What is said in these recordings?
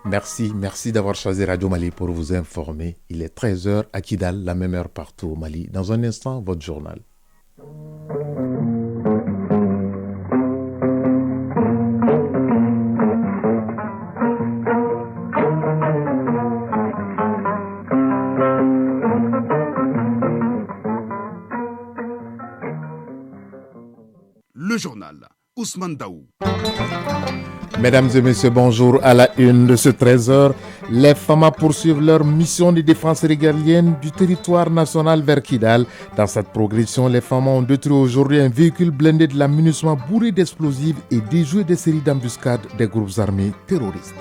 Merci d'avoir choisi Radio Mali pour vous informer. Il est 13h à Kidal, la même heure partout au Mali. Dans un instant, votre journal. Le journal, Ousmane Daou. Mesdames et messieurs, bonjour. À la une de ce 13h, les FAMA poursuivent leur mission de défense régalienne du territoire national vers Kidal. Dans cette progression, les FAMA ont détruit aujourd'hui un véhicule blindé de l'amunissement bourré d'explosifs et déjoué des séries d'embuscades des groupes armés terroristes.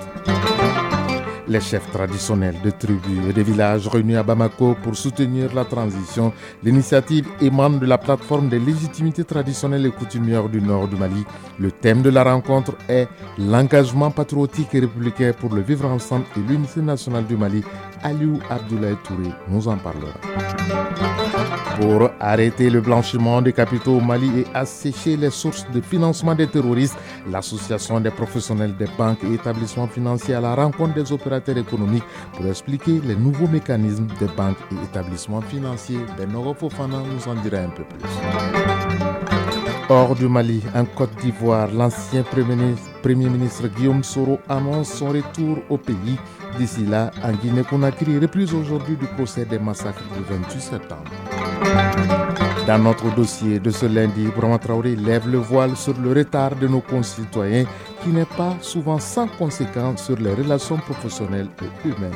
Les chefs traditionnels de tribus et de villages réunis à Bamako pour soutenir la transition. L'initiative émane de la plateforme des légitimités traditionnelles et coutumières du nord du Mali. Le thème de la rencontre est l'engagement patriotique et républicain pour le vivre ensemble et l'unité nationale du Mali. Aliou Abdoulaye Touré nous en parlera. Pour arrêter le blanchiment des capitaux au Mali et assécher les sources de financement des terroristes, l'association des professionnels des banques et établissements financiers à la rencontre des opérateurs économiques pour expliquer les nouveaux mécanismes des banques et établissements financiers. Benoro Fofana nous en dira un peu plus. Hors du Mali, en Côte d'Ivoire, l'ancien Premier ministre Guillaume Soro annonce son retour au pays. D'ici là, en Guinée-Conakry, reprise aujourd'hui du procès des massacres du 28 septembre. Dans notre dossier de ce lundi, Brahma Traoré lève le voile sur le retard de nos concitoyens qui n'est pas souvent sans conséquence sur les relations professionnelles et humaines.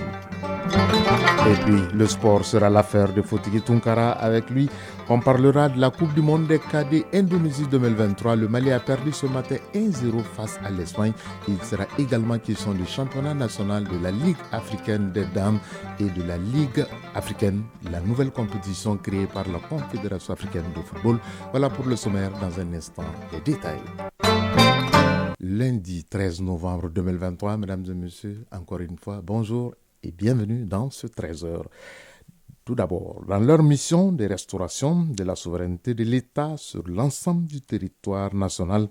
Et puis, le sport sera l'affaire de Fotigi Tunkara. Avec lui, on parlera de la Coupe du Monde des cadets Indonésie 2023. Le Mali a perdu ce matin 1-0 face à l'Espagne. Il sera également question du championnat national de la Ligue africaine des dames et de la Ligue africaine, la nouvelle compétition créée par la Confédération africaine de football. Voilà pour le sommaire. Dans un instant, les détails. Lundi 13 novembre 2023, mesdames et messieurs, encore une fois, bonjour et bienvenue dans ce 13h. Tout d'abord, dans leur mission de restauration de la souveraineté de l'État sur l'ensemble du territoire national,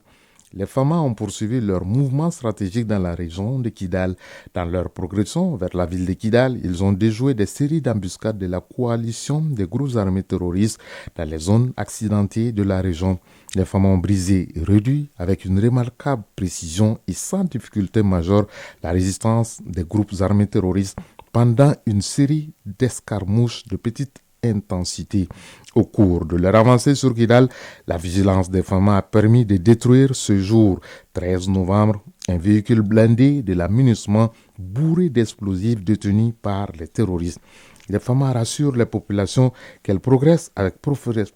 les FAMA ont poursuivi leur mouvement stratégique dans la région de Kidal. Dans leur progression vers la ville de Kidal, ils ont déjoué des séries d'embuscades de la coalition des groupes armés terroristes dans les zones accidentées de la région. Les FAMA ont brisé et réduit avec une remarquable précision et sans difficulté majeure la résistance des groupes armés terroristes pendant une série d'escarmouches de petite intensité. Au cours de leur avancée sur Kidal, la vigilance des FAMA a permis de détruire ce jour, 13 novembre, un véhicule blindé de l'amunissement bourré d'explosifs détenu par les terroristes. Les FAMA rassurent les populations qu'elles progressent avec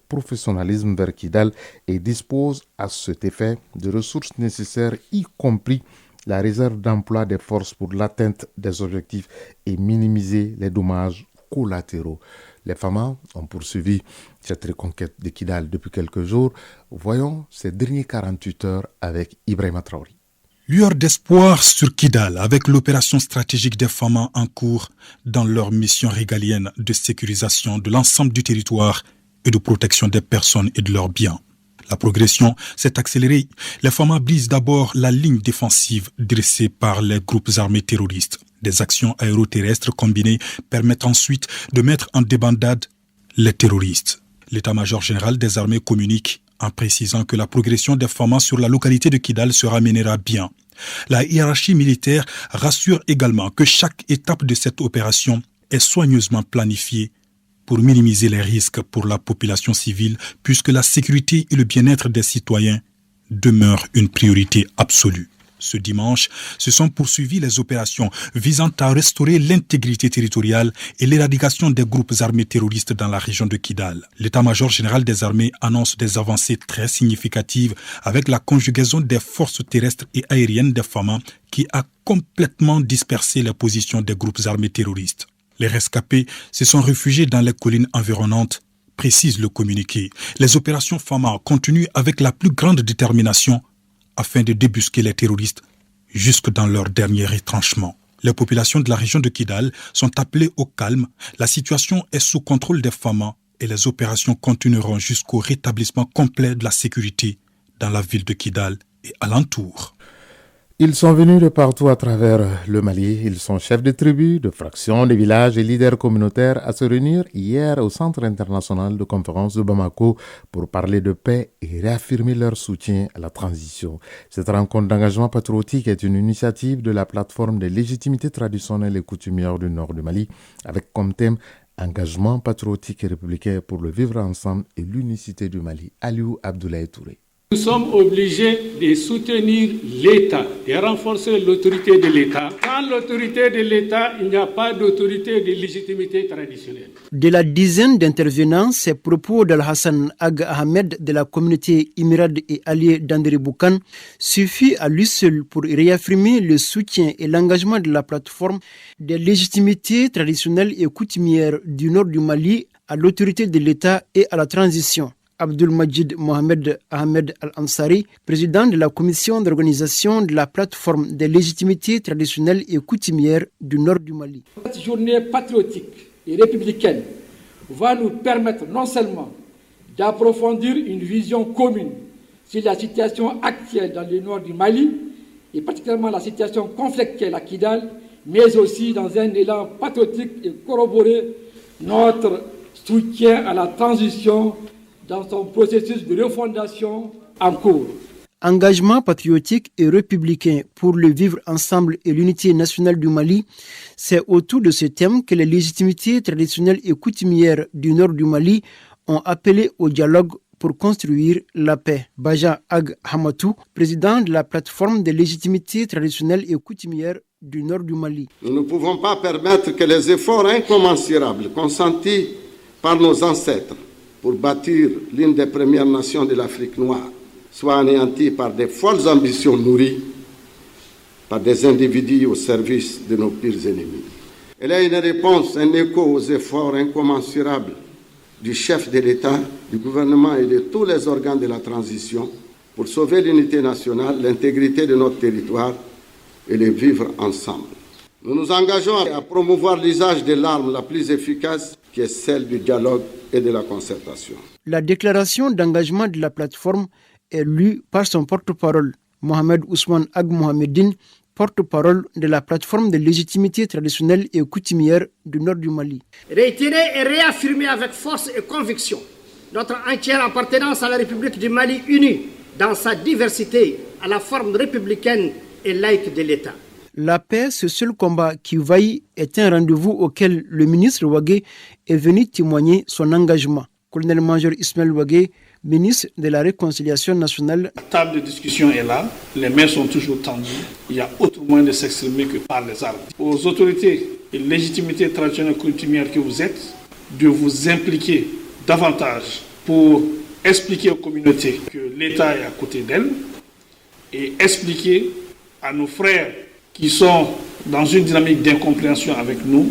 professionnalisme vers Kidal et disposent à cet effet de ressources nécessaires, y compris la réserve d'emploi des forces pour l'atteinte des objectifs et minimiser les dommages collatéraux. Les FAMA ont poursuivi cette reconquête de Kidal depuis quelques jours. Voyons ces derniers 48 heures avec Ibrahima Traoré. Lueur d'espoir sur Kidal avec l'opération stratégique des FAMA en cours dans leur mission régalienne de sécurisation de l'ensemble du territoire et de protection des personnes et de leurs biens. La progression s'est accélérée. Les FAMA brisent d'abord la ligne défensive dressée par les groupes armés terroristes. Des actions aéroterrestres combinées permettent ensuite de mettre en débandade les terroristes. L'état-major général des armées communique en précisant que la progression des FAMA sur la localité de Kidal sera menera bien. La hiérarchie militaire rassure également que chaque étape de cette opération est soigneusement planifiée pour minimiser les risques pour la population civile, puisque la sécurité et le bien-être des citoyens demeurent une priorité absolue. Ce dimanche, se sont poursuivies les opérations visant à restaurer l'intégrité territoriale et l'éradication des groupes armés terroristes dans la région de Kidal. L'état-major général des armées annonce des avancées très significatives avec la conjugaison des forces terrestres et aériennes des FAMA qui a complètement dispersé les positions des groupes armés terroristes. Les rescapés se sont réfugiés dans les collines environnantes, précise le communiqué. Les opérations FAMA continuent avec la plus grande détermination afin de débusquer les terroristes jusque dans leur dernier retranchement. Les populations de la région de Kidal sont appelées au calme. La situation est sous contrôle des FAMA et les opérations continueront jusqu'au rétablissement complet de la sécurité dans la ville de Kidal et alentour. Ils sont venus de partout à travers le Mali. Ils sont chefs de tribus, de fractions, de villages et leaders communautaires à se réunir hier au Centre international de conférence de Bamako pour parler de paix et réaffirmer leur soutien à la transition. Cette rencontre d'engagement patriotique est une initiative de la plateforme des légitimités traditionnelles et coutumières du nord du Mali avec comme thème engagement patriotique et républicain pour le vivre ensemble et l'unicité du Mali. Aliou Abdoulaye Touré. Nous sommes obligés de soutenir l'État et renforcer l'autorité de l'État. Sans l'autorité de l'État, il n'y a pas d'autorité de légitimité traditionnelle. De la dizaine d'intervenants, ces propos d'Al-Hassan Ag Ahmed de la communauté Imirad et allié d'André Boukan suffit à lui seul pour réaffirmer le soutien et l'engagement de la plateforme des légitimités traditionnelles et coutumières du nord du Mali à l'autorité de l'État et à la transition. Abdul Majid Mohamed Ahmed Al-Ansari, président de la commission d'organisation de la plateforme des légitimités traditionnelles et coutumières du nord du Mali. Cette journée patriotique et républicaine va nous permettre non seulement d'approfondir une vision commune sur la situation actuelle dans le nord du Mali, et particulièrement la situation conflictuelle à Kidal, mais aussi dans un élan patriotique et corroborer notre soutien à la transition dans son processus de refondation en cours. Engagement patriotique et républicain pour le vivre ensemble et l'unité nationale du Mali, c'est autour de ce thème que les légitimités traditionnelles et coutumières du nord du Mali ont appelé au dialogue pour construire la paix. Baja Ag Hamatou, président de la plateforme des légitimités traditionnelles et coutumières du nord du Mali. Nous ne pouvons pas permettre que les efforts incommensurables consentis par nos ancêtres pour bâtir l'une des premières nations de l'Afrique noire, soit anéanti par des folles ambitions nourries par des individus au service de nos pires ennemis. Elle est une réponse, un écho aux efforts incommensurables du chef de l'État, du gouvernement et de tous les organes de la transition pour sauver l'unité nationale, l'intégrité de notre territoire et les vivre ensemble. Nous nous engageons à promouvoir l'usage de l'arme la plus efficace, qui est celle du dialogue et de la concertation. La déclaration d'engagement de la plateforme est lue par son porte-parole, Mohamed Ousmane Ag Mohamedine, porte-parole de la plateforme de légitimité traditionnelle et coutumière du nord du Mali. Réitérer et réaffirmer avec force et conviction notre entière appartenance à la République du Mali unie dans sa diversité à la forme républicaine et laïque de l'État. La paix, ce seul combat qui vaille, est un rendez-vous auquel le ministre Ouagué est venu témoigner son engagement. Colonel-major Ismaël Ouagué, ministre de la Réconciliation nationale. La table de discussion est là, les mains sont toujours tendues. Il y a autre moyen de s'exprimer que par les armes. Aux autorités et légitimités traditionnelles et coutumières que vous êtes, de vous impliquer davantage pour expliquer aux communautés que l'État est à côté d'elles et expliquer à nos frères qui sont dans une dynamique d'incompréhension avec nous,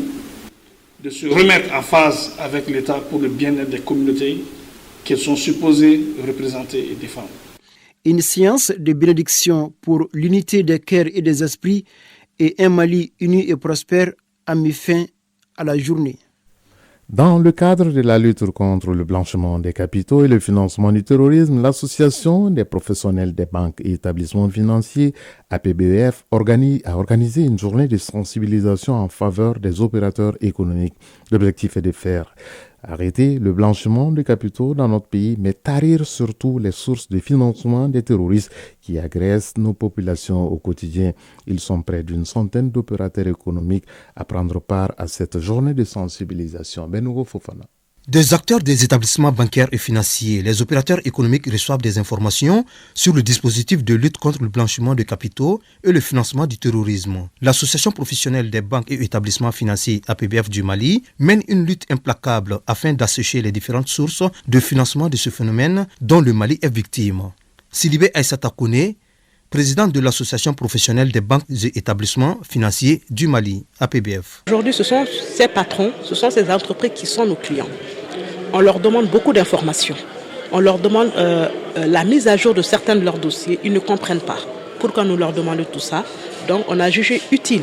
de se remettre en phase avec l'État pour le bien-être des communautés qu'elles sont supposées représenter et défendre. Une séance de bénédiction pour l'unité des cœurs et des esprits et un Mali uni et prospère a mis fin à la journée. Dans le cadre de la lutte contre le blanchiment des capitaux et le financement du terrorisme, l'Association des professionnels des banques et établissements financiers, APBEF, a organisé une journée de sensibilisation en faveur des opérateurs économiques. L'objectif est de faire arrêter le blanchiment des capitaux dans notre pays, mais tarir surtout les sources de financement des terroristes qui agressent nos populations au quotidien. Ils sont près d'une centaine d'opérateurs économiques à prendre part à cette journée de sensibilisation. Benougo Fofana. Des acteurs des établissements bancaires et financiers, les opérateurs économiques reçoivent des informations sur le dispositif de lutte contre le blanchiment de capitaux et le financement du terrorisme. L'Association professionnelle des banques et établissements financiers APBF du Mali mène une lutte implacable afin d'assécher les différentes sources de financement de ce phénomène dont le Mali est victime. Sidibé Aïssata Kone, président de l'Association professionnelle des banques et établissements financiers du Mali, APBF. Aujourd'hui, ce sont ces patrons, ce sont ces entreprises qui sont nos clients. On leur demande beaucoup d'informations. On leur demande la mise à jour de certains de leurs dossiers. Ils ne comprennent pas pourquoi nous leur demandons tout ça. Donc, on a jugé utile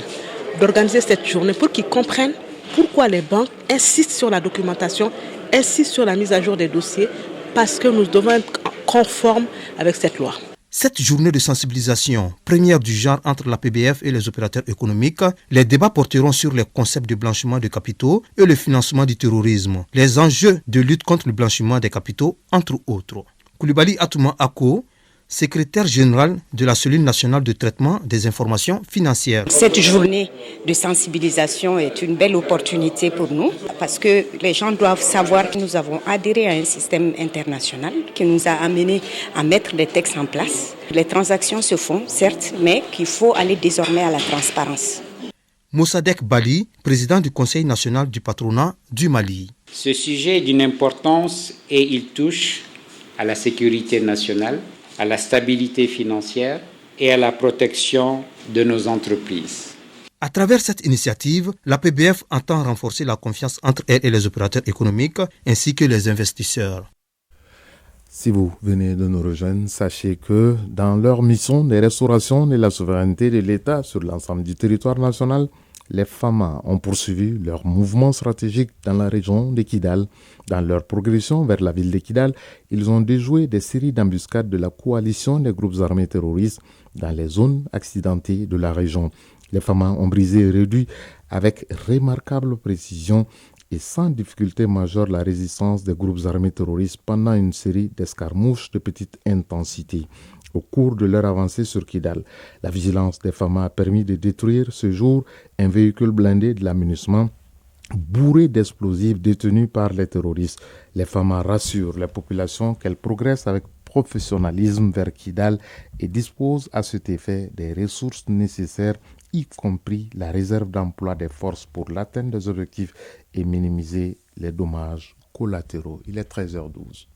d'organiser cette journée pour qu'ils comprennent pourquoi les banques insistent sur la documentation, insistent sur la mise à jour des dossiers, parce que nous devons être conformes avec cette loi. Cette journée de sensibilisation, première du genre entre la PBF et les opérateurs économiques, les débats porteront sur les concepts de blanchiment de capitaux et le financement du terrorisme, les enjeux de lutte contre le blanchiment des capitaux, entre autres. Koulibaly Atouma Ako, secrétaire général de la cellule nationale de traitement des informations financières. Cette journée de sensibilisation est une belle opportunité pour nous parce que les gens doivent savoir que nous avons adhéré à un système international qui nous a amené à mettre des textes en place. Les transactions se font, certes, mais qu'il faut aller désormais à la transparence. Moussadek Bali, président du Conseil national du patronat du Mali. Ce sujet est d'une importance et il touche à la sécurité nationale, à la stabilité financière et à la protection de nos entreprises. À travers cette initiative, la PBF entend renforcer la confiance entre elle et les opérateurs économiques ainsi que les investisseurs. Si vous venez de nous rejoindre, sachez que dans leur mission de restauration de la souveraineté de l'État sur l'ensemble du territoire national, les FAMA ont poursuivi leur mouvement stratégique dans la région de Kidal. Dans leur progression vers la ville de Kidal, ils ont déjoué des séries d'embuscades de la coalition des groupes armés terroristes dans les zones accidentées de la région. Les FAMA ont brisé et réduit avec remarquable précision et sans difficulté majeure la résistance des groupes armés terroristes pendant une série d'escarmouches de petite intensité. Au cours de leur avancée sur Kidal, la vigilance des FAMA a permis de détruire ce jour un véhicule blindé de l'amunissement bourré d'explosifs détenus par les terroristes. Les FAMA rassurent les populations qu'elles progressent avec professionnalisme vers Kidal et disposent à cet effet des ressources nécessaires, y compris la réserve d'emploi des forces pour l'atteinte des objectifs et minimiser les dommages collatéraux. Il est 13h12.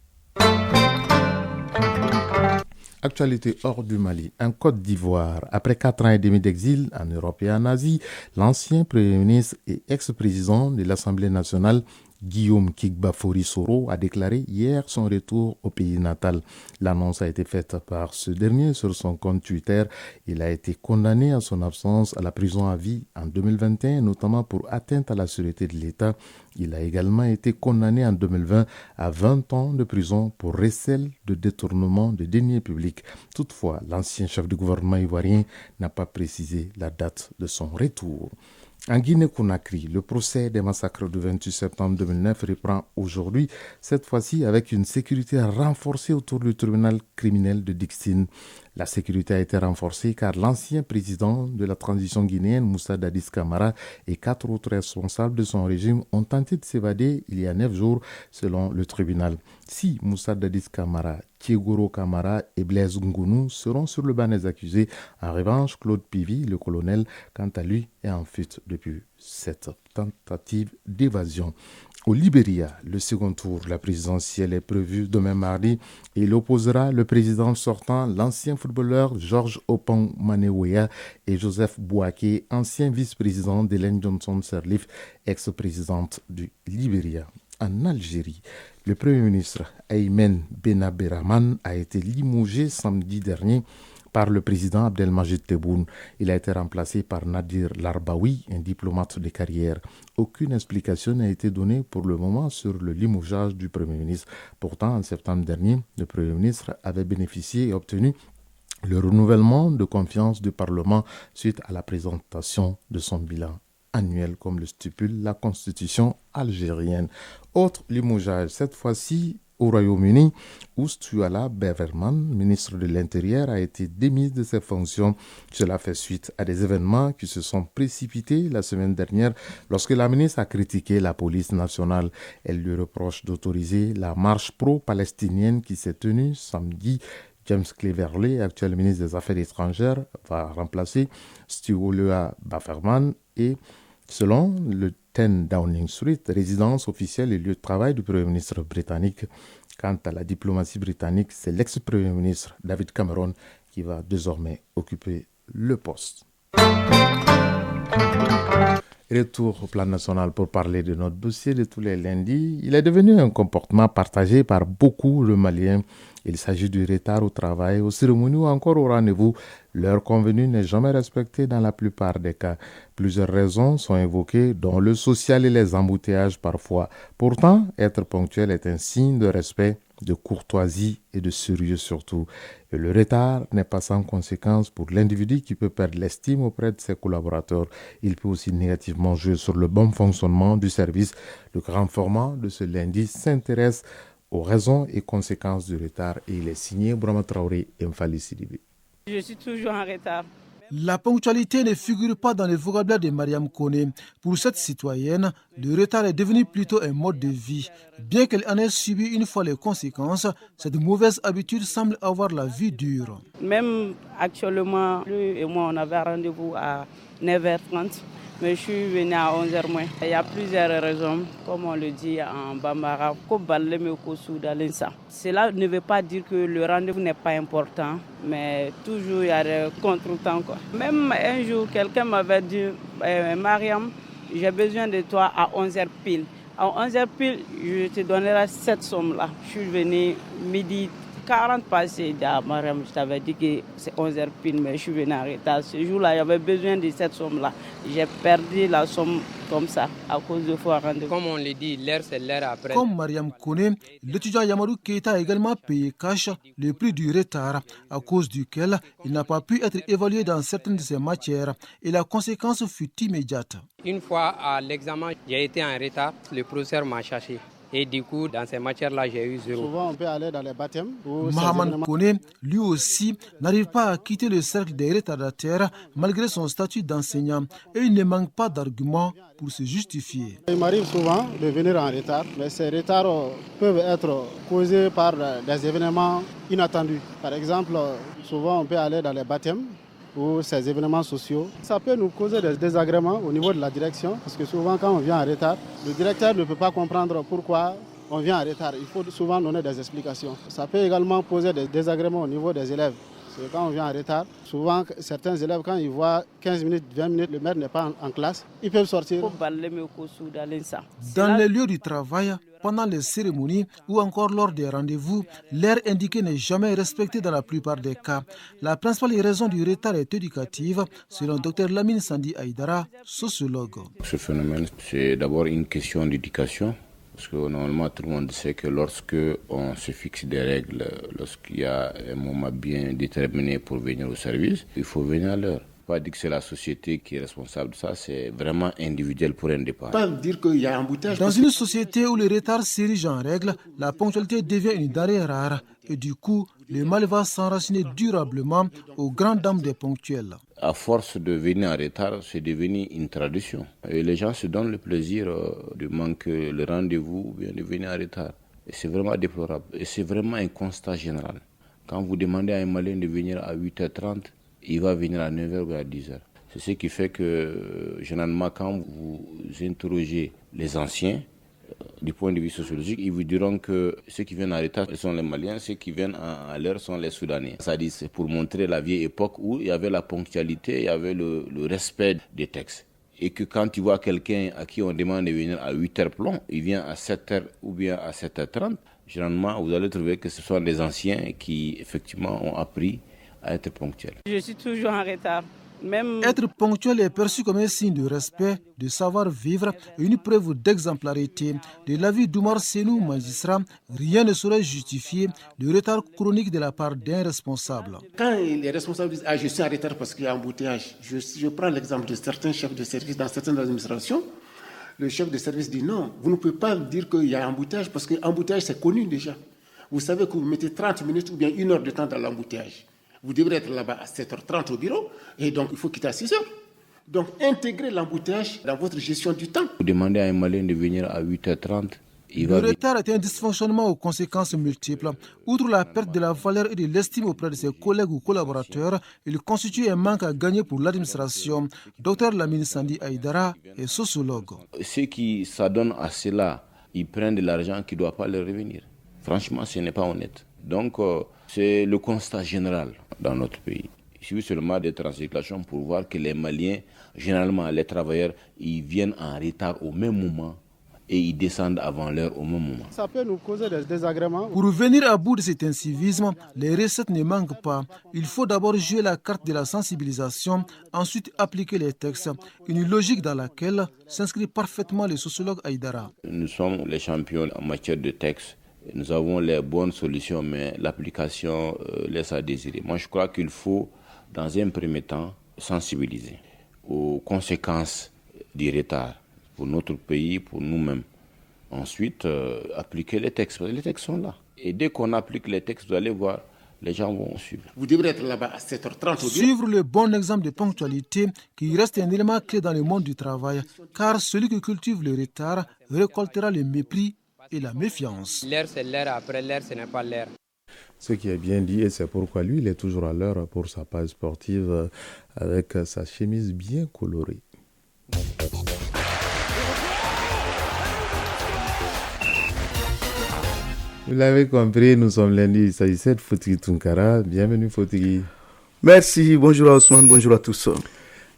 Actualité hors du Mali, en Côte d'Ivoire. Après 4 ans et demi d'exil en Europe et en Asie, l'ancien Premier ministre et ex-président de l'Assemblée nationale, Guillaume Kigbafori Soro, a déclaré hier son retour au pays natal. L'annonce a été faite par ce dernier sur son compte Twitter. Il a été condamné à son absence à la prison à vie en 2021, notamment pour atteinte à la sûreté de l'État. Il a également été condamné en 2020 à 20 ans de prison pour recel de détournement de deniers publics. Toutefois, l'ancien chef du gouvernement ivoirien n'a pas précisé la date de son retour. En Guinée-Conakry, le procès des massacres du 28 septembre 2009 reprend aujourd'hui, cette fois-ci avec une sécurité renforcée autour du tribunal criminel de Dixine. La sécurité a été renforcée car l'ancien président de la transition guinéenne, Moussa Dadis Camara, et 4 autres responsables de son régime ont tenté de s'évader il y a 9 jours selon le tribunal. Si Moussa Dadis Camara, Thiegoro Camara et Blaise Ngounou seront sur le banc des accusés, en revanche, Claude Pivy, le colonel, quant à lui, est en fuite depuis cette tentative d'évasion. Au Libéria, le second tour de la présidentielle est prévu demain mardi et il opposera le président sortant, l'ancien footballeur George Opong Maneweya et Joseph Bouaké, ancien vice-président d'Hélène Johnson Sirleaf, ex-présidente du Libéria. En Algérie, le Premier ministre Aymen Benaberaman a été limogé samedi dernier par le président Abdelmajid Tebboune. Il a été remplacé par Nadir Larbaoui, un diplomate de carrière. Aucune explication n'a été donnée pour le moment sur le limogeage du Premier ministre. Pourtant, en septembre dernier, le Premier ministre avait bénéficié et obtenu le renouvellement de confiance du Parlement suite à la présentation de son bilan annuel, comme le stipule la Constitution algérienne. Autre limogeage, cette fois-ci au Royaume-Uni, où Stuala Beverman, ministre de l'Intérieur, a été démise de ses fonctions. Cela fait suite à des événements qui se sont précipités la semaine dernière lorsque la ministre a critiqué la police nationale. Elle lui reproche d'autoriser la marche pro-palestinienne qui s'est tenue samedi. James Cleverly, actuel ministre des Affaires étrangères, va remplacer Stuala Beverman et selon le 10 Downing Street, résidence officielle et lieu de travail du Premier ministre britannique. Quant à la diplomatie britannique, c'est l'ex-Premier ministre David Cameron qui va désormais occuper le poste. Retour au plan national pour parler de notre dossier de tous les lundis. Il est devenu un comportement partagé par beaucoup de Maliens Il s'agit du retard au travail, aux cérémonies ou encore au rendez-vous. L'heure convenue n'est jamais respectée dans la plupart des cas. Plusieurs raisons sont évoquées, dont le social et les embouteillages parfois. Pourtant, être ponctuel est un signe de respect, de courtoisie et de sérieux surtout. Et le retard n'est pas sans conséquence pour l'individu qui peut perdre l'estime auprès de ses collaborateurs. Il peut aussi négativement jouer sur le bon fonctionnement du service. Le grand format de ce lundi s'intéresse aux raisons et conséquences du retard et il est signé Brahma Traoré et Mfali Sidibé. Je suis toujours en retard. La ponctualité ne figure pas dans le vocabulaire de Mariam Kone. Pour cette citoyenne, le retard est devenu plutôt un mode de vie. Bien qu'elle en ait subi une fois les conséquences, cette mauvaise habitude semble avoir la vie dure. Même actuellement, lui et moi, on avait rendez-vous à 9h30. Mais je suis venue à 11h moins. Il y a plusieurs raisons, comme on le dit en Bambara. Cela ne veut pas dire que le rendez-vous n'est pas important, mais toujours il y a des contretemps. Même un jour, quelqu'un m'avait dit, Mariam, j'ai besoin de toi à 11h pile. À 11h pile, je te donnerai cette somme-là. Je suis venue midi 40 passés, Mariam, je t'avais dit que c'est 11h pile, mais je suis venu en retard. Ce jour-là, j'avais besoin de cette somme-là. J'ai perdu la somme comme ça, à cause de faux rendez-vous. Comme on le dit, l'heure c'est l'heure après. Comme Mariam Kone, l'étudiant Yamadou Keita a également payé cash le prix du retard, à cause duquel il n'a pas pu être évalué dans certaines de ses matières, et la conséquence fut immédiate. Une fois à l'examen, j'ai été en retard, le professeur m'a cherché. Et du coup, dans ces matières-là, j'ai eu 0. Souvent, on peut aller dans les baptêmes. Mahaman Kone, lui aussi, n'arrive pas à quitter le cercle des retardataires malgré son statut d'enseignant. Et il ne manque pas d'arguments pour se justifier. Il m'arrive souvent de venir en retard, mais ces retards peuvent être causés par des événements inattendus. Par exemple, souvent, on peut aller dans les baptêmes ou ces événements sociaux. Ça peut nous causer des désagréments au niveau de la direction, parce que souvent quand on vient en retard, le directeur ne peut pas comprendre pourquoi on vient en retard. Il faut souvent donner des explications. Ça peut également poser des désagréments au niveau des élèves. Parce que quand on vient en retard, souvent certains élèves, quand ils voient 15 minutes, 20 minutes, le maître n'est pas en classe, ils peuvent sortir. Dans les lieux du travail, pendant les cérémonies ou encore lors des rendez-vous, l'heure indiquée n'est jamais respectée dans la plupart des cas. La principale raison du retard est éducative, selon Dr Lamine Sandi Aïdara, sociologue. Ce phénomène, c'est d'abord une question d'éducation. Parce que normalement, tout le monde sait que lorsque on se fixe des règles, lorsqu'il y a un moment bien déterminé pour venir au service, il faut venir à l'heure. Pas dire que c'est la société qui est responsable de ça, c'est vraiment individuel pour un départ. Pas dire qu'il y a un embouteillage. Dans une société où le retard s'érige en règle, la ponctualité devient une denrée rare et du coup, le mal va s'enraciner durablement aux grandes dames des ponctuels. À force de venir en retard, c'est devenu une tradition. Et les gens se donnent le plaisir de manquer le rendez-vous ou bien de venir en retard. Et c'est vraiment déplorable. Et c'est vraiment un constat général. Quand vous demandez à un Malien de venir à 8h30, il va venir à 9h ou à 10h. C'est ce qui fait que, généralement, quand vous interrogez les anciens, du point de vue sociologique, ils vous diront que ceux qui viennent en retard sont les Maliens, ceux qui viennent à l'heure sont les Soudanais. Ça dit, c'est pour montrer la vieille époque où il y avait la ponctualité, il y avait le respect des textes. Et que quand tu vois quelqu'un à qui on demande de venir à 8h plomb, il vient à 7h ou bien à 7h30, généralement, vous allez trouver que ce sont des anciens qui, effectivement, ont appris à être ponctuels. Je suis toujours en retard. Être ponctuel est perçu comme un signe de respect, de savoir-vivre et une preuve d'exemplarité. De l'avis d'Oumar Senou, magistrat, rien ne saurait justifier le retard chronique de la part d'un responsable. Quand les responsables disent « je suis en retard parce qu'il y a un embouteillage », je prends l'exemple de certains chefs de service dans certaines administrations. Le chef de service dit « non, vous ne pouvez pas dire qu'il y a un embouteillage parce que l'embouteillage c'est connu déjà. Vous savez que vous mettez 30 minutes ou bien 1 heure de temps dans l'embouteillage. Vous devrez être là-bas à 7h30 au bureau et donc il faut quitter à 6h. Donc intégrez l'embouteillage dans votre gestion du temps. Vous demandez à un Malien de venir à 8h30. Le retard est un dysfonctionnement aux conséquences multiples. Outre la perte de la valeur et de l'estime auprès de ses collègues ou collaborateurs, il constitue un manque à gagner pour l'administration. Dr Lamine Sandi Aïdara est sociologue. Ceux qui s'adonnent à cela, ils prennent de l'argent qui ne doit pas leur revenir. Franchement, ce n'est pas honnête. Donc, c'est le constat général dans notre pays. Il suffit seulement d'être en circulation pour voir que les Maliens, généralement les travailleurs, ils viennent en retard au même moment et ils descendent avant l'heure au même moment. Ça peut nous causer des désagréments. Pour venir à bout de cet incivisme, les recettes ne manquent pas. Il faut d'abord jouer la carte de la sensibilisation, ensuite appliquer les textes. Une logique dans laquelle s'inscrit parfaitement le sociologue Aïdara. Nous sommes les champions en matière de texte. Nous avons les bonnes solutions, mais l'application laisse à désirer. Moi, je crois qu'il faut, dans un premier temps, sensibiliser aux conséquences du retard pour notre pays, pour nous-mêmes. Ensuite, appliquer les textes. Les textes sont là. Et dès qu'on applique les textes, vous allez voir, les gens vont suivre. Vous devrez être là-bas à 7h30. Suivre le bon exemple de ponctualité qui reste un élément clé dans le monde du travail, car celui qui cultive le retard récoltera le mépris et la méfiance. L'heure, c'est l'heure, après l'heure, ce n'est pas l'heure. Ce qui est bien dit, et c'est pourquoi lui, il est toujours à l'heure pour sa page sportive avec sa chemise bien colorée. Vous l'avez compris, nous sommes lundi, il s'agissait de Fotigi Tunkara. Bienvenue Fotigi. Merci, bonjour à Ousmane, bonjour à tous.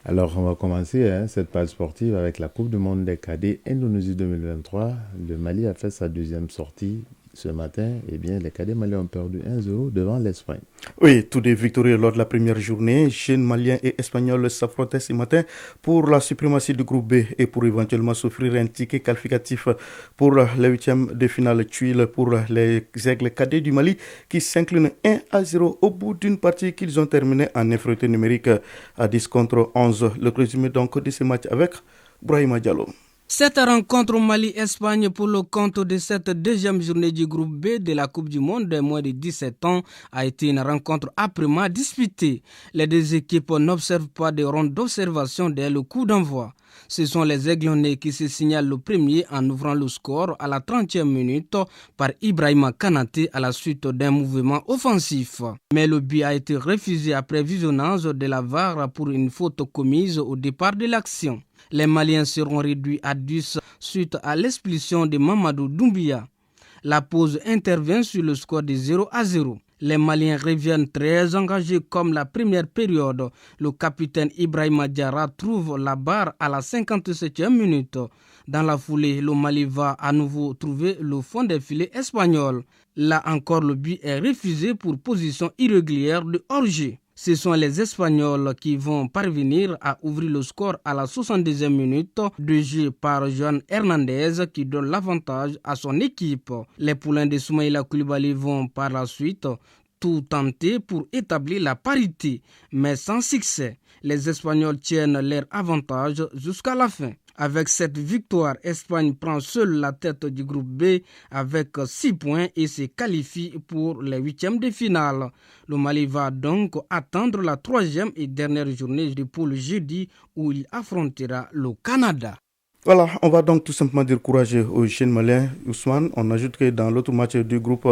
Alors, on va commencer cette page sportive avec la Coupe du Monde des cadets Indonésie 2023. Le Mali a fait sa deuxième sortie ce matin. Eh bien, les cadets maliens ont perdu 1-0 devant l'Espagne. Oui, tous des victorieux lors de la première journée. Jeunes maliens et espagnols s'affrontaient ce matin pour la suprématie du groupe B et pour éventuellement s'offrir un ticket qualificatif pour les huitièmes de finale tuile pour les aigles cadets du Mali qui s'inclinent 1-0 au bout d'une partie qu'ils ont terminée en infériorité numérique à 10 contre 11. Le résumé donc de ce match avec Brahima Diallo. Cette rencontre au Mali-Espagne pour le compte de cette deuxième journée du groupe B de la Coupe du Monde des moins de 17 ans a été une rencontre âprement disputée. Les deux équipes n'observent pas de ronde d'observation dès le coup d'envoi. Ce sont les Aiglonnais qui se signalent le premier en ouvrant le score à la 30e minute par Ibrahima Kanaté à la suite d'un mouvement offensif. Mais le but a été refusé après visionnage de la VAR pour une faute commise au départ de l'action. Les Maliens seront réduits à 10 suite à l'expulsion de Mamadou Doumbia. La pause intervient sur le score de 0-0. Les Maliens reviennent très engagés comme la première période. Le capitaine Ibrahima Diarra trouve la barre à la 57e minute. Dans la foulée, le Mali va à nouveau trouver le fond des filets espagnols. Là encore, le but est refusé pour position irrégulière de hors-jeu. Ce sont les Espagnols qui vont parvenir à ouvrir le score à la 72e minute de jeu par Juan Hernandez qui donne l'avantage à son équipe. Les poulains de Soumaïla Koulibaly vont par la suite tout tenter pour établir la parité, mais sans succès. Les Espagnols tiennent leur avantage jusqu'à la fin. Avec cette victoire, Espagne prend seule la tête du groupe B avec 6 points et se qualifie pour les huitièmes de finale. Le Mali va donc attendre la troisième et dernière journée de poule jeudi où il affrontera le Canada. Voilà, on va donc tout simplement dire courage aux jeunes Maliens. Ousmane, on ajoute que dans l'autre match du groupe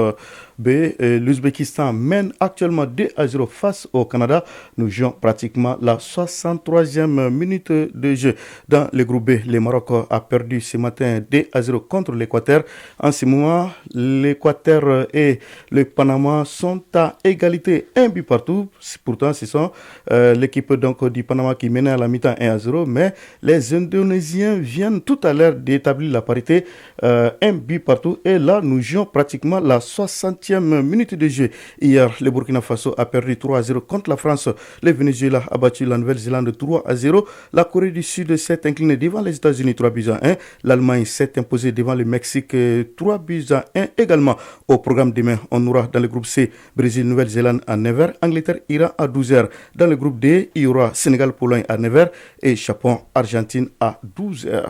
B, l'Ouzbékistan mène actuellement 2-0 face au Canada. Nous jouons pratiquement la 63e minute de jeu. Dans le groupe B, le Maroc a perdu ce matin 2-0 contre l'Équateur. En ce moment, l'Équateur et le Panama sont à égalité, un but partout. Pourtant, ce sont l'équipe donc du Panama qui menait à la mi-temps 1-0, mais les Indonésiens viennent tout à l'heure d'établir la parité, un but partout, et là nous jouons pratiquement la 60e minute de jeu. Hier, le Burkina Faso a perdu 3-0 contre la France, le Venezuela a battu la Nouvelle-Zélande 3-0, la Corée du Sud s'est inclinée devant les États-Unis 3-1, l'Allemagne s'est imposée devant le Mexique 3-1 également. Au programme demain, on aura dans le groupe C, Brésil, Nouvelle-Zélande à 9h, Angleterre, Iran à 12h. Dans le groupe D, il y aura Sénégal, Pologne à 9h et Japon, Argentine à 12h.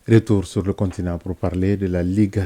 Retour sur le continent pour parler de la Ligue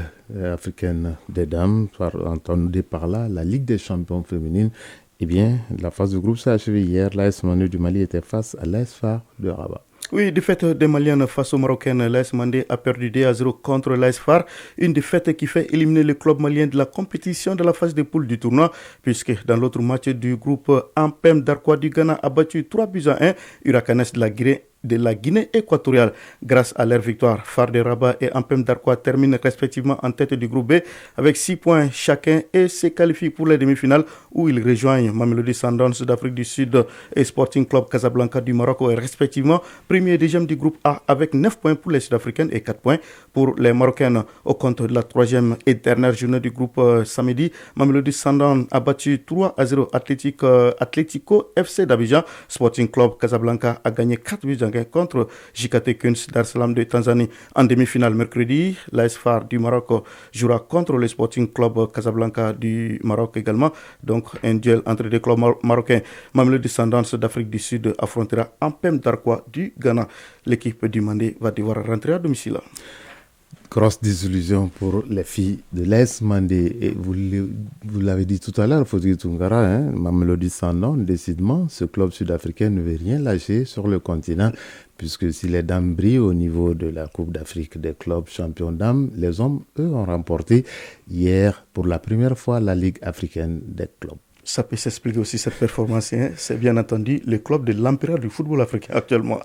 africaine des dames, entendue par là, la Ligue des champions féminines. Eh bien, la phase de groupe s'est achevée hier. L'AS Mandé du Mali était face à l'AS FAR de Rabat. Oui, défaite des Maliennes face aux Marocaines. L'AS Mandé a perdu 2-0 contre l'AS FAR. Une défaite qui fait éliminer le club malien de la compétition de la phase de poule du tournoi, puisque dans l'autre match du groupe, Ampem Darkwa du Ghana a battu 3-1. Hurricanes de la Guinée de la Guinée équatoriale. Grâce à leur victoire, Phare de Rabat et Ampem Darkwa terminent respectivement en tête du groupe B avec 6 points chacun et se qualifient pour les demi-finales où ils rejoignent Mamelodi Sundowns d'Afrique du Sud et Sporting Club Casablanca du Maroc, respectivement premier et deuxième du groupe A avec 9 points pour les Sud-Africaines et 4 points pour les Marocaines. Au compte de la troisième et dernière journée du groupe samedi, Mamelodi Sundowns a battu 3-0 Atlético FC d'Abidjan. Sporting Club Casablanca a gagné 4 buts contre JKT Kunst Dar es Salaam de Tanzanie. En demi-finale mercredi, l'AS FAR du Maroc jouera contre le Sporting Club Casablanca du Maroc également. Donc un duel entre les clubs marocains. Mamelodi Sundowns d'Afrique du Sud affrontera Ampem Darkwa du Ghana. L'équipe du Mandé va devoir rentrer à domicile. Grosse désillusion pour les filles de l'Est Mandé. Et vous l'avez dit tout à l'heure, Fodri Tungara, Mamelodi Sundowns, décidément, ce club sud-africain ne veut rien lâcher sur le continent, puisque si les dames brillent au niveau de la Coupe d'Afrique des clubs champions dames, les hommes, eux, ont remporté hier pour la première fois la Ligue africaine des clubs. Ça peut s'expliquer aussi cette performance. C'est bien entendu le club de l'empereur du football africain actuellement.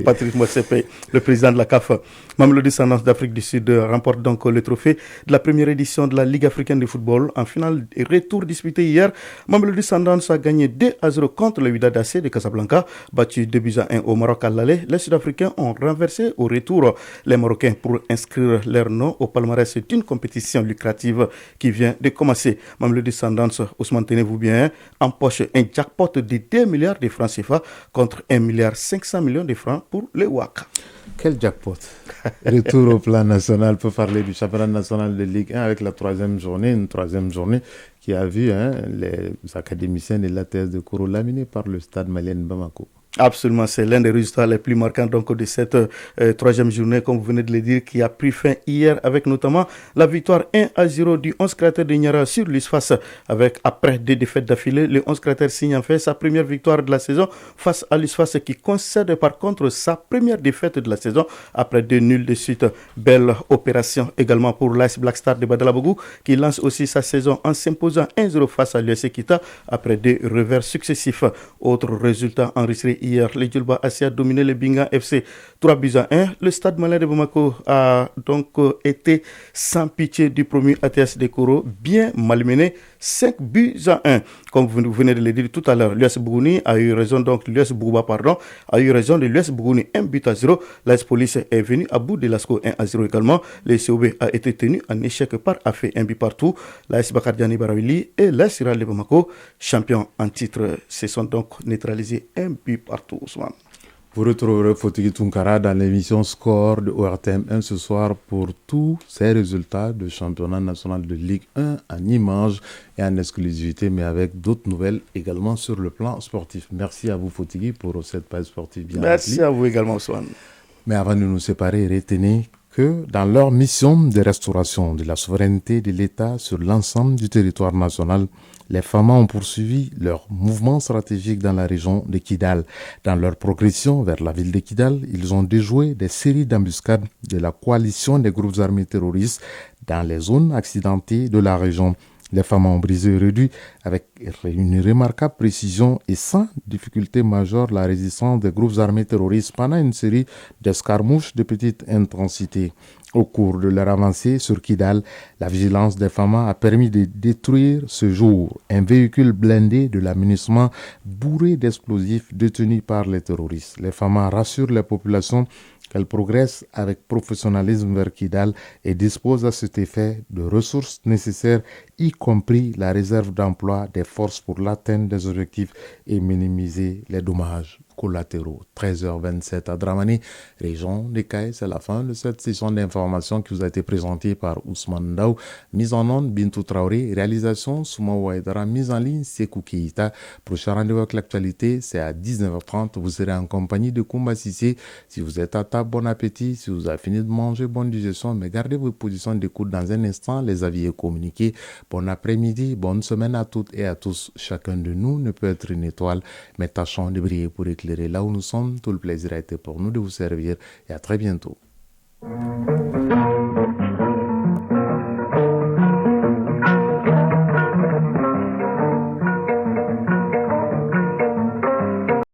Patrice Motsepe, le président de la CAF. Mamelodi Sundowns d'Afrique du Sud remporte donc le trophée de la première édition de la Ligue africaine de football. En finale et retour disputé hier, Mamelodi Sundowns a gagné 2-0 contre le Wydad AC de Casablanca, battu 2-1 au Maroc à l'aller. Les Sud-Africains ont renversé au retour les Marocains pour inscrire leur nom au palmarès d'une compétition lucrative qui vient de commencer. Mamelodi Sundowns, Ousmane, tenez-vous bien, empoche un jackpot de 2 milliards de francs CFA contre 1,5 milliard de francs pour le WAC. Quel jackpot! Retour au plan national pour parler du championnat national de Ligue 1 avec la troisième journée qui a vu les académiciens de l'ATS de Koro laminés par le stade malien Bamako. Absolument, c'est l'un des résultats les plus marquants donc, de cette troisième journée, comme vous venez de le dire, qui a pris fin hier avec notamment la victoire 1-0 du 11 Cratère de Niara sur l'USFAS. Après 2 défaites d'affilée, le 11 Cratère signe en fait sa première victoire de la saison face à l'USFAS qui concède par contre sa première défaite de la saison après 2 nuls de suite. Belle opération également pour l'AS Black Star de Badalabougou qui lance aussi sa saison en s'imposant 1-0 face à l'US Kita après 2 revers successifs. Autre résultat enregistré hier, les Djulba Asia a dominé le Binga FC 3-1. Le stade malien de Bamako a donc été sans pitié du premier ATS de Koro, bien malmené 5-1. Comme vous venez de le dire tout à l'heure, l'US Bougouni a eu raison, donc l'US Bouba, a eu raison de l'US Bougouni 1-0. L'AS Police est venu à bout de l'ASCO 1-0 également. Le COB a été tenu en échec par Afé 1 but partout. L'AS Bakardiani Barawili et l'AS Siral de Bamako, champions en titre, se sont donc neutralisés 1 but partout, Ousmane. Vous retrouverez Fotigi Tunkara dans l'émission Score de ORTM1 ce soir pour tous ces résultats de championnat national de Ligue 1 en images et en exclusivité, mais avec d'autres nouvelles également sur le plan sportif. Merci à vous Fotigi pour cette page sportive bien Merci remplie. À vous également, Swan. Mais avant de nous séparer, retenez que dans leur mission de restauration de la souveraineté de l'État sur l'ensemble du territoire national, les FAMA ont poursuivi leur mouvement stratégique dans la région de Kidal. Dans leur progression vers la ville de Kidal, ils ont déjoué des séries d'embuscades de la coalition des groupes armés terroristes dans les zones accidentées de la région. Les FAMA ont brisé et réduit avec une remarquable précision et sans difficulté majeure la résistance des groupes armés terroristes pendant une série d'escarmouches de petite intensité. Au cours de leur avancée sur Kidal, la vigilance des FAMA a permis de détruire ce jour un véhicule blindé de l'amunissement bourré d'explosifs détenu par les terroristes. Les FAMA rassurent les populations qu'elles progressent avec professionnalisme vers Kidal et disposent à cet effet de ressources nécessaires, y compris la réserve d'emploi des forces pour l'atteinte des objectifs et minimiser les dommages collatéraux. 13h27 à Dramani, région de Kaye. C'est la fin de cette session d'information qui vous a été présentée par Ousmane Daou. Mise en onde, Bintou Traoré. Réalisation, Souma Ouaïdara. Mise en ligne, Sekou Keïta. Prochain rendez-vous avec l'actualité, c'est à 19h30. Vous serez en compagnie de Koumba Sissé. Si vous êtes à table, bon appétit. Si vous avez fini de manger, bonne digestion. Mais gardez vos positions d'écoute dans un instant. Les avis et communiqués. Bon après-midi, bonne semaine à toutes et à tous. Chacun de nous ne peut être une étoile, mais tâchons de briller pour éclairer là où nous sommes. Tout le plaisir a été pour nous de vous servir et à très bientôt.